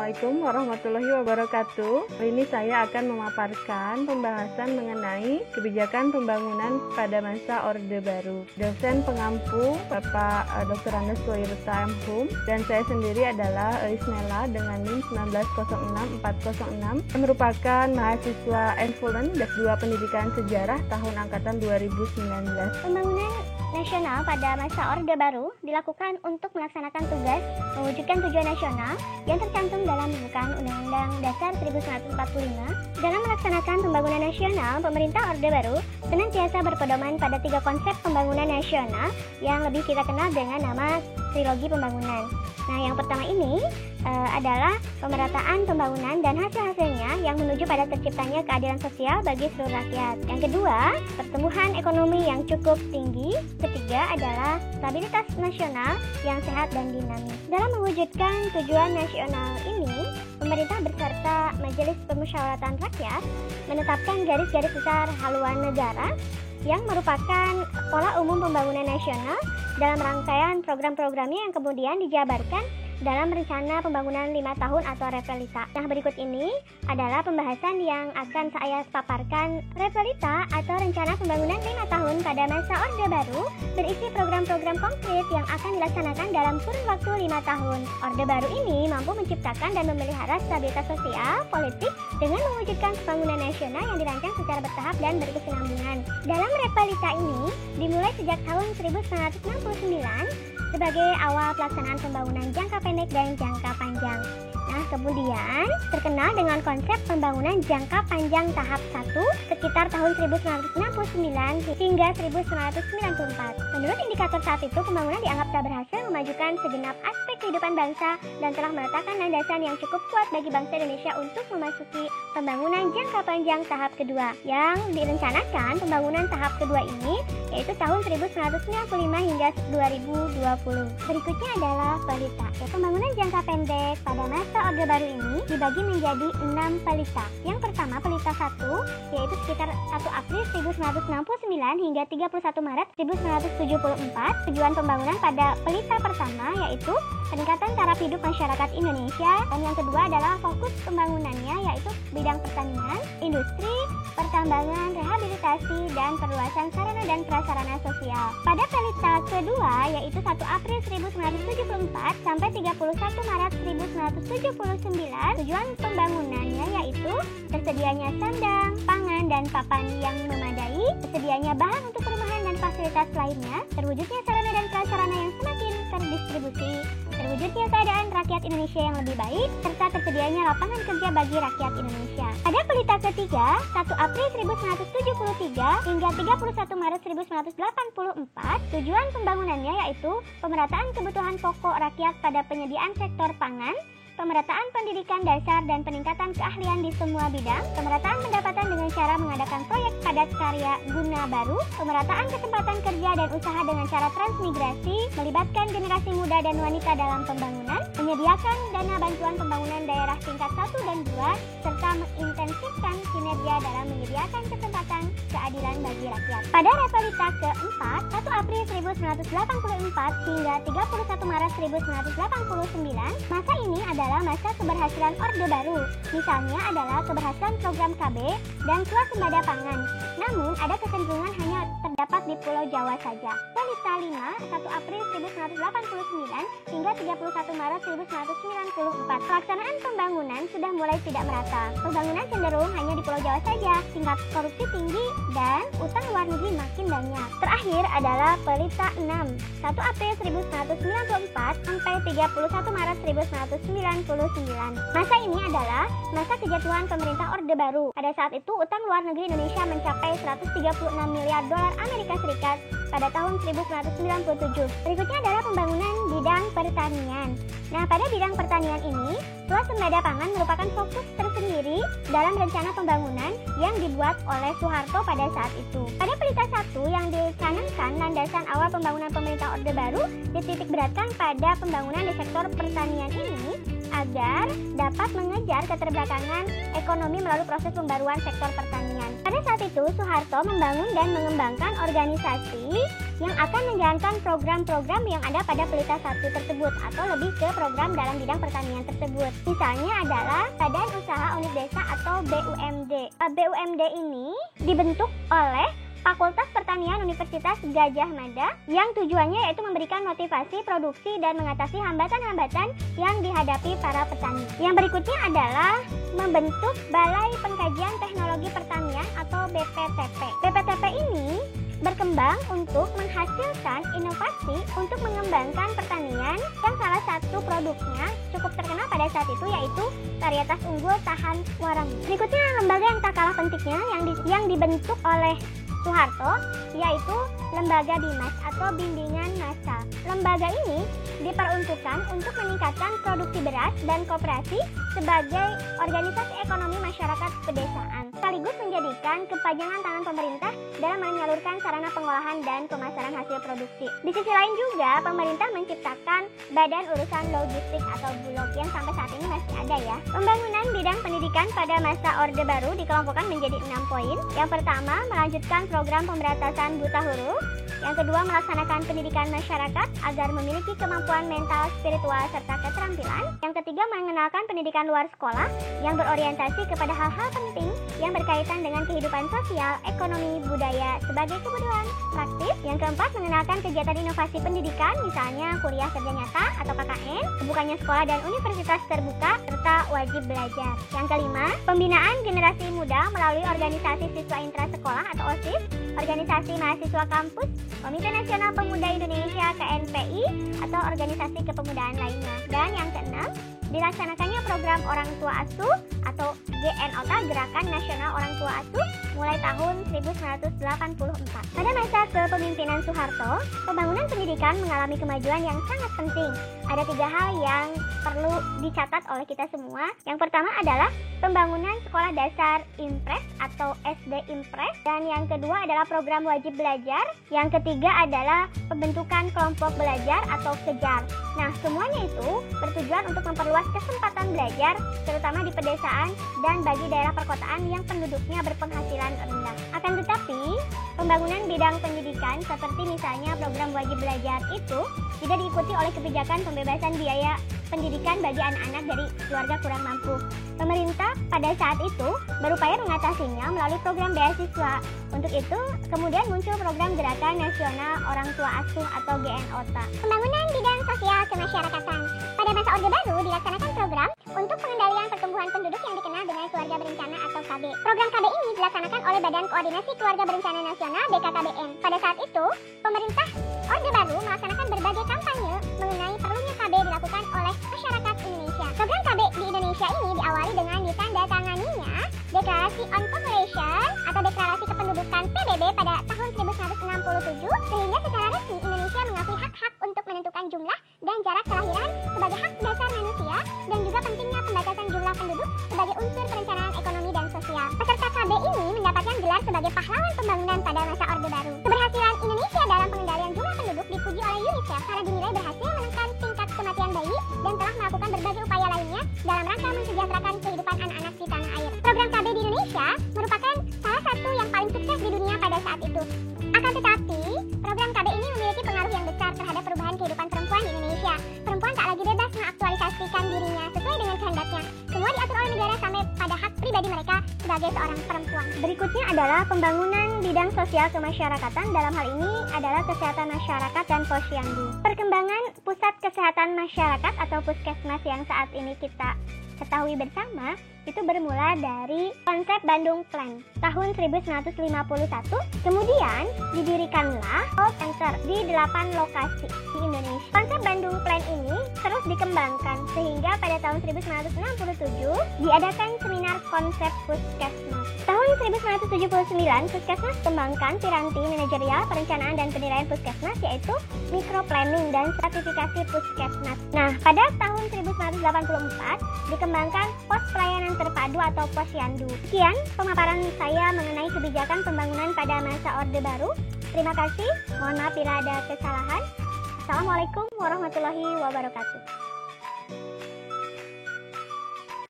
Assalamualaikum warahmatullahi wabarakatuh. Hari ini saya akan memaparkan pembahasan mengenai kebijakan pembangunan pada masa Orde Baru. Dosen pengampu Bapak Dr. Andes Woyerta M.Hum, dan saya sendiri adalah Ismela dengan NIM 1906406 yang merupakan mahasiswa Enfulen D2 Pendidikan Sejarah tahun angkatan 2019. Pembangunan nasional pada masa Orde Baru dilakukan untuk melaksanakan tugas mewujudkan tujuan nasional yang tercantum dalam pembukaan Undang-Undang Dasar 1945. Dalam melaksanakan pembangunan nasional, pemerintah Orde Baru senantiasa berpedoman pada 3 konsep pembangunan nasional yang lebih kita kenal dengan nama trilogi pembangunan. Nah, yang pertama ini adalah pemerataan pembangunan dan hasil-hasilnya yang menuju pada terciptanya keadilan sosial bagi seluruh rakyat. Yang kedua, pertumbuhan ekonomi yang cukup tinggi. Ketiga adalah stabilitas nasional yang sehat dan dinamis. Dalam mewujudkan tujuan nasional ini, pemerintah beserta Majelis Permusyawaratan Rakyat menetapkan garis-garis besar haluan negara yang merupakan pola umum pembangunan nasional dalam rangkaian program-programnya yang kemudian dijabarkan dalam rencana pembangunan 5 tahun atau Repelita. Nah, berikut ini adalah pembahasan yang akan saya paparkan. Repelita atau rencana pembangunan 5 tahun pada masa Orde Baru berisi program-program konkret yang akan dilaksanakan dalam kurun waktu 5 tahun. Orde Baru ini mampu menciptakan dan memelihara stabilitas sosial, politik dengan mewujudkan pembangunan nasional yang dirancang secara bertahap dan berkesinambungan. Dalam Repelita ini dimulai sejak tahun 1969 sebagai awal pelaksanaan pembangunan jangka pendek dan jangka panjang. Nah, kemudian terkenal dengan konsep pembangunan jangka panjang tahap 1 sekitar tahun 1969 hingga 1994. Menurut indikator saat itu, pembangunan dianggap telah berhasil memajukan segenap aspek kehidupan bangsa dan telah meletakkan landasan yang cukup kuat bagi bangsa Indonesia untuk memasuki pembangunan jangka panjang tahap kedua. Yang direncanakan pembangunan tahap kedua ini yaitu tahun 1995 hingga 2020. Berikutnya adalah pelita. Pembangunan jangka pendek pada masa Orde Baru ini dibagi menjadi 6 pelita. Yang pertama, pelita 1 yaitu sekitar 1 April 1969 hingga 31 Maret 1974. Tujuan pembangunan pada pelita pertama yaitu peningkatan taraf hidup masyarakat Indonesia, dan yang kedua adalah fokus pembangunannya yaitu bidang pertanian, industri, pertambangan, rehabilitasi, dan perluasan sarana dan prasarana sosial. Pada pelita kedua yaitu 1 April 1974 sampai 31 Maret 1979, tujuan pembangunannya yaitu tersedianya sandang, pangan, dan papan yang memadai, tersedianya bahan untuk perumahan dan fasilitas lainnya, terwujudnya sarana dan prasarana yang semakin terdistribusi, terwujudnya keadaan rakyat Indonesia yang lebih baik, serta tersedianya lapangan kerja bagi rakyat Indonesia. Pada pelita ketiga, 1 April 1973 hingga 31 Maret 1984, tujuan pembangunannya yaitu pemerataan kebutuhan pokok rakyat pada penyediaan sektor pangan, pemerataan pendidikan dasar dan peningkatan keahlian di semua bidang, pemerataan pendapatan dengan cara mengadakan proyek padat karya guna baru, pemerataan kesempatan kerja dan usaha dengan cara transmigrasi, melibatkan generasi muda dan wanita dalam pembangunan, menyediakan dana bantuan pembangunan daerah tingkat 1 dan 2, serta mengintensifkan kinerja dalam menyediakan kesempatan keadilan bagi rakyat. Pada Repelita keempat, 1 April 1984 hingga 31 Maret 1989, masa ini adalah masa keberhasilan Orde Baru. Misalnya adalah keberhasilan program KB dan swasembada pangan. Namun, ada kecenderungan hanya terdapat di Pulau Jawa saja. Pelita 5, 1 April 1989 hingga 31 Maret 1994. Pelaksanaan pembangunan sudah mulai tidak merata. Pembangunan cenderung hanya di Pulau Jawa saja. Tingkat korupsi tinggi dan utang luar negeri makin banyak. Terakhir adalah pelita 6, 1 April 1994 sampai 31 Maret 1999. Masa ini adalah masa kejatuhan pemerintah Orde Baru. Pada saat itu, utang luar negeri Indonesia mencapai 136 miliar dolar Amerika Serikat pada tahun 1997. Berikutnya adalah pembangunan bidang pertanian. Nah, pada bidang pertanian ini, swasembada pangan merupakan fokus tersendiri dalam rencana pembangunan yang dibuat oleh Soeharto pada saat itu. Pada pelita 1 yang dicanangkan landasan awal pembangunan pemerintah Orde Baru dititik beratkan pada pembangunan di sektor pertanian ini agar dapat mengejar keterbelakangan ekonomi melalui proses pembaruan sektor pertanian. Pada saat itu, Soeharto membangun dan mengembangkan organisasi yang akan menjalankan program-program yang ada pada Pelita 1 tersebut atau lebih ke program dalam bidang pertanian tersebut. Misalnya adalah Badan Usaha Unit Desa atau BUMD. BUMD ini dibentuk oleh Fakultas Pertanian Universitas Gadjah Mada yang tujuannya yaitu memberikan motivasi produksi dan mengatasi hambatan-hambatan yang dihadapi para petani. Yang berikutnya adalah membentuk Balai Pengkajian Teknologi Pertanian atau BPTP. BPTP ini berkembang untuk menghasilkan inovasi untuk mengembangkan pertanian yang salah satu produknya cukup terkenal pada saat itu yaitu varietas unggul tahan warang. Berikutnya lembaga yang tak kalah pentingnya yang dibentuk oleh Soeharto yaitu Lembaga BIMAS atau Bimbingan Massal. Lembaga ini diperuntukkan untuk meningkatkan produksi beras dan koperasi sebagai organisasi ekonomi masyarakat pedesaan, sekaligus menjadikan kepanjangan tangan pemerintah dalam menyalurkan sarana pengolahan dan pemasaran hasil produksi. Di sisi lain juga, pemerintah menciptakan Badan Urusan Logistik atau Bulog yang sampai saat ini masih ada ya. Pembangunan bidang pendidikan pada masa Orde Baru dikelompokkan menjadi 6 poin. Yang pertama, melanjutkan program pemberantasan buta huruf. Yang kedua, melaksanakan pendidikan masyarakat agar memiliki kemampuan mental, spiritual, serta keterampilan. Yang ketiga, mengenalkan pendidikan luar sekolah yang berorientasi kepada hal-hal penting yang berkaitan dengan kehidupan sosial, ekonomi, budaya sebagai kebutuhan praktis. Yang keempat, mengenalkan kegiatan inovasi pendidikan, misalnya kuliah kerja nyata atau KKN, bukannya sekolah dan universitas terbuka, serta wajib belajar. Yang kelima, pembinaan generasi muda melalui organisasi siswa intrasekolah atau OSIS, organisasi mahasiswa kampus, Komite Nasional Pemuda Indonesia KNPI, atau organisasi kepemudaan lainnya. Dan yang keenam, dilaksanakannya program Orang Tua Asuh atau GNOTA, Gerakan Nasional Orang Tua Asuh, mulai tahun 1984. Pada masa kepemimpinan Soeharto, pembangunan pendidikan mengalami kemajuan yang sangat penting. Ada 3 hal yang perlu dicatat oleh kita semua. Yang pertama adalah pembangunan sekolah dasar Impres atau SD Impres, dan yang kedua adalah program wajib belajar. Yang ketiga adalah pembentukan kelompok belajar atau kejar. Nah, semuanya itu bertujuan untuk memperluas kesempatan belajar, terutama di pedesaan dan bagi daerah perkotaan yang penduduknya berpenghasilan rendah. Akan tetapi, pembangunan bidang pendidikan seperti misalnya program wajib belajar itu tidak diikuti oleh kebijakan pembebasan biaya pendidikan bagi anak-anak dari keluarga kurang mampu. Pemerintah pada saat itu berupaya mengatasinya melalui program beasiswa. Untuk itu, kemudian muncul program Gerakan Nasional Orang Tua Asuh atau GNOTA. Pembangunan bidang sosial kemasyarakatan. Pada masa Orde Baru dilaksanakan program untuk pengendalian pertumbuhan penduduk yang dikenal dengan Keluarga Berencana atau KB. Program KB ini dilaksanakan oleh Badan Koordinasi Keluarga Berencana Nasional BKKBN. Pada saat itu, pemerintah Orde Baru melaksanakan berbagai kampanye mengenai perlunya KB dilakukan oleh masyarakat Indonesia. Program KB di Indonesia ini diawali dengan ditandatanganinya Deklarasi on Population atau Deklarasi Kependudukan PBB pada tahun 1967, sehingga secara resmi Indonesia mengakui hak-hak untuk menentukan jumlah dan jarak kelahiran sebagai hak dasar manusia, dan juga pentingnya pembatasan jumlah penduduk sebagai unsur perencanaan ekonomi dan sosial. Peserta KB ini mendapatkan gelar sebagai pahlawan pembangunan pada masa Orde Baru. Keberhasilan Indonesia dalam pengendalian jumlah penduduk dipuji oleh UNICEF karena dinilai berhasil menekan tingkat kematian bayi dan telah melakukan berbagai upaya lainnya dalam rangka mensejahterakan kehidupan anak-anak di tanah air. Program KB di Indonesia merupakan salah satu yang paling sukses di dunia pada saat itu. Akan tetapi, program KB ini memiliki pengaruh yang besar terhadap perubahan kehidupan perempuan di Indonesia. Perempuan tak lagi bebas mengaktualisasikan dirinya sesuai dengan kehendaknya. Semua diatur oleh negara sampai pada hak pribadi mereka sebagai seorang perempuan. Berikutnya adalah pembangunan bidang sosial kemasyarakatan, dalam hal ini adalah kesehatan masyarakat dan posyandu. Perkembangan pusat kesehatan masyarakat atau puskesmas yang saat ini kita ketahui bersama itu bermula dari konsep Bandung Plan tahun 1951. Kemudian didirikanlah call center di 8 lokasi di Indonesia. Konsep Bandung Plan ini terus dikembangkan sehingga pada tahun 1967 diadakan seminar konsep puskesmas. Tahun 1979 puskesmas kembangkan piranti manajerial perencanaan dan penilaian puskesmas, yaitu microplanning dan stratifikasi puskesmas. Nah, pada tahun 1984 dikembangkan pos pelayanan terpadu atau posyandu. Sekian pemaparan saya mengenai kebijakan pembangunan pada masa Orde Baru. Terima kasih, mohon maaf bila ada kesalahan. Assalamualaikum warahmatullahi wabarakatuh.